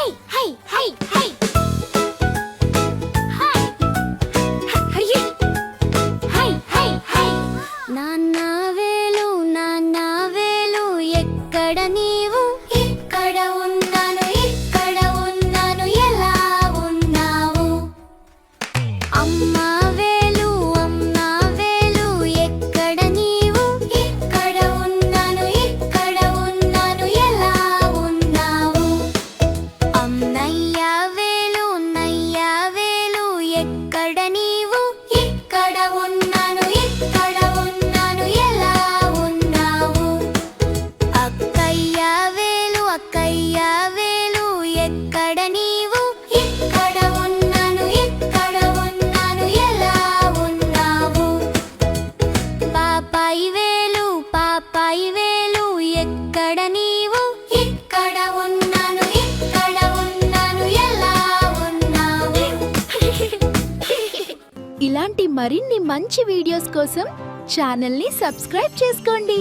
High high high high high high high నాన్న వేలు ఎక్కడ నీవు ఇక్కడ ఉన్నాను ఎలా ఉన్నావు అమ్మ వేలు ఎక్కడ నీవు ఇక్కడ ఉన్నాను ఎలా ఉన్నావు అన్నయ్య వేలు ఎక్కడ నీవు ఇక్కడ ఉన్నాను ఎలా ఉన్నావు అక్కయ్య వేలు ఎక్కడ నీవు ఇక్కడ ఉన్నాను ఎలా ఉన్నావు పాపాయి వేలు ఎక్కడ నీవు ఇక్కడ ఉన్నాను ఎలా ఉన్నావు ఇలాంటి మరిన్ని మంచి వీడియోస్ కోసం ఛానల్ని సబ్స్క్రైబ్ చేసుకోండి.